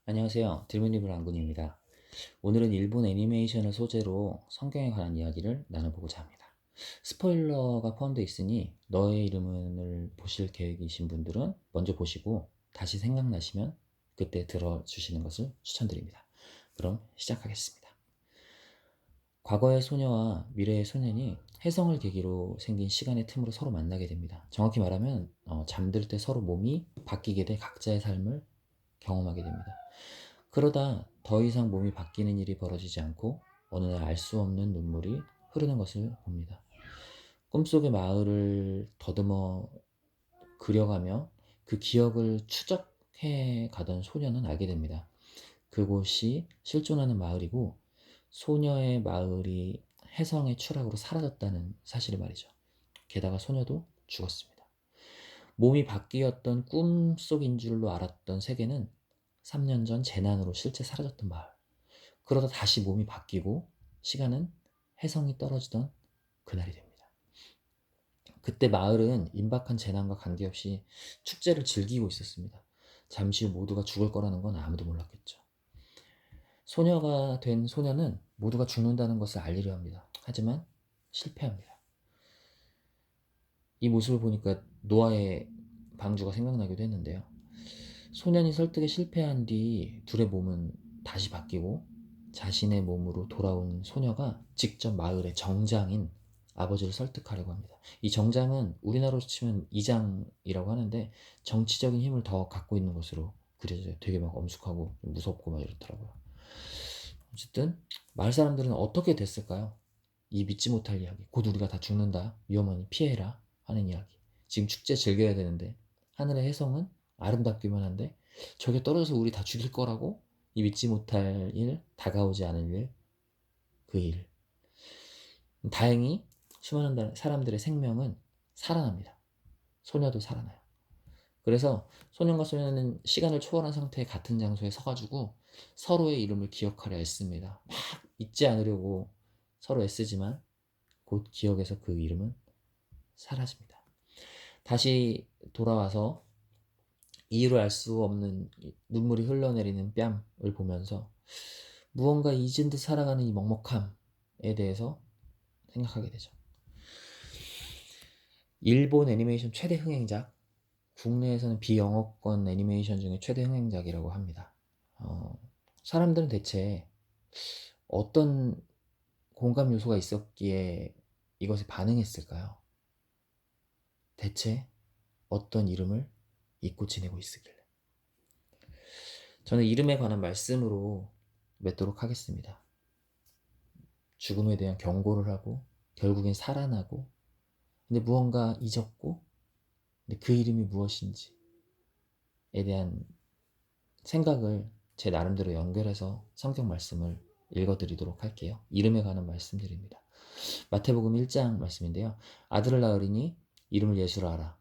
안녕하세요. 들문이블 안군입니다. 오늘은 일본 애니메이션을 소재로 성경에 관한 이야기를 나눠보고자 합니다. 스포일러가 포함되어 있으니 너의 이름을 보실 계획이신 분들은 먼저 보시고 다시 생각나시면 그때 들어주시는 것을 추천드립니다. 그럼 시작하겠습니다. 과거의 소녀와 미래의 소년이 혜성을 계기로 생긴 시간의 틈으로 서로 만나게 됩니다. 정확히 말하면 잠들 때 서로 몸이 바뀌게 돼 각자의 삶을 경험하게 됩니다. 그러다 더 이상 몸이 바뀌는 일이 벌어지지 않고 어느 날 알 수 없는 눈물이 흐르는 것을 봅니다. 꿈속의 마을을 더듬어 그려가며 그 기억을 추적해 가던 소녀는 알게 됩니다. 그곳이 실존하는 마을이고 소녀의 마을이 혜성의 추락으로 사라졌다는 사실을 말이죠. 게다가 소녀도 죽었습니다. 몸이 바뀌었던 꿈속인 줄로 알았던 세계는 3년 전 재난으로 실제 사라졌던 마을. 그러다 다시 몸이 바뀌고 시간은 혜성이 떨어지던 그날이 됩니다. 그때 마을은 임박한 재난과 관계없이 축제를 즐기고 있었습니다. 잠시 후 모두가 죽을 거라는 건 아무도 몰랐겠죠. 소녀가 된 소녀는 모두가 죽는다는 것을 알리려 합니다. 하지만 실패합니다. 이 모습을 보니까 노아의 방주가 생각나기도 했는데요. 소년이 설득에 실패한 뒤 둘의 몸은 다시 바뀌고 자신의 몸으로 돌아온 소녀가 직접 마을의 정장인 아버지를 설득하려고 합니다. 이 정장은 우리나라로 치면 이장이라고 하는데 정치적인 힘을 더 갖고 있는 것으로 그려져요. 되게 막 엄숙하고 무섭고 막 이렇더라고요. 어쨌든 마을 사람들은 어떻게 됐을까요? 이 믿지 못할 이야기. 곧 우리가 다 죽는다. 위험하니 피해라 하는 이야기. 지금 축제 즐겨야 되는데 하늘의 혜성은 아름답기만 한데 저게 떨어져서 우리 다 죽일 거라고? 이 믿지 못할 일, 다가오지 않을 일, 그 일. 다행히 수많은 사람들의 생명은 살아납니다. 소녀도 살아나요. 그래서 소년과 소녀는 시간을 초월한 상태의 같은 장소에 서가지고 서로의 이름을 기억하려 애씁니다. 막 잊지 않으려고 서로 애쓰지만 곧 기억에서 그 이름은 사라집니다. 다시 돌아와서 이유를 알 수 없는 눈물이 흘러내리는 뺨을 보면서 무언가 잊은 듯 살아가는 이 먹먹함에 대해서 생각하게 되죠. 일본 애니메이션 최대 흥행작, 국내에서는 비영어권 애니메이션 중에 최대 흥행작이라고 합니다. 사람들은 대체 어떤 공감 요소가 있었기에 이것에 반응했을까요? 대체 어떤 이름을 잊고 지내고 있으길래? 저는 이름에 관한 말씀으로 맺도록 하겠습니다. 죽음에 대한 경고를 하고 결국엔 살아나고 근데 무언가 잊었고 근데 그 이름이 무엇인지에 대한 생각을 제 나름대로 연결해서 성경 말씀을 읽어드리도록 할게요. 이름에 관한 말씀드립니다. 마태복음 1장 말씀인데요. 아들을 낳으리니 이름을 예수라 하라.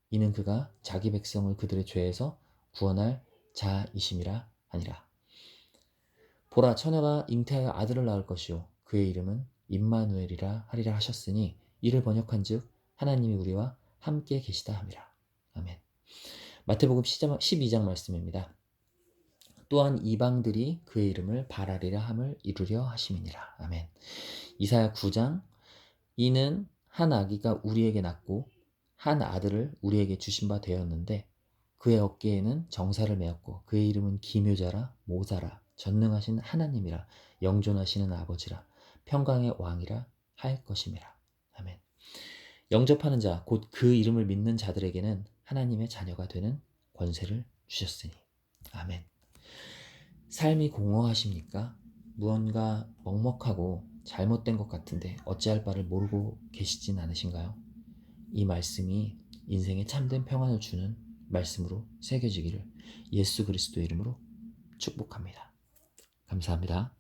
이는 그가 자기 백성을 그들의 죄에서 구원할 자이심이라 하니라. 보라 처녀가 잉태하여 아들을 낳을 것이요 그의 이름은 임마누엘이라 하리라 하셨으니 이를 번역한즉 하나님이 우리와 함께 계시다 함이라. 아멘. 마태복음 12장 말씀입니다. 또한 이방들이 그의 이름을 바라리라 함을 이루려 하심이니라. 아멘. 이사야 9장 이는 한 아기가 우리에게 낳고 한 아들을 우리에게 주신 바 되었는데 그의 어깨에는 정사를 메었고 그의 이름은 기묘자라 모사라 전능하신 하나님이라 영존하시는 아버지라 평강의 왕이라 할 것임이라. 아멘. 영접하는 자 곧 그 이름을 믿는 자들에게는 하나님의 자녀가 되는 권세를 주셨으니. 아멘. 삶이 공허하십니까? 무언가 먹먹하고 잘못된 것 같은데 어찌할 바를 모르고 계시진 않으신가요? 이 말씀이 인생에 참된 평안을 주는 말씀으로 새겨지기를 예수 그리스도의 이름으로 축복합니다. 감사합니다.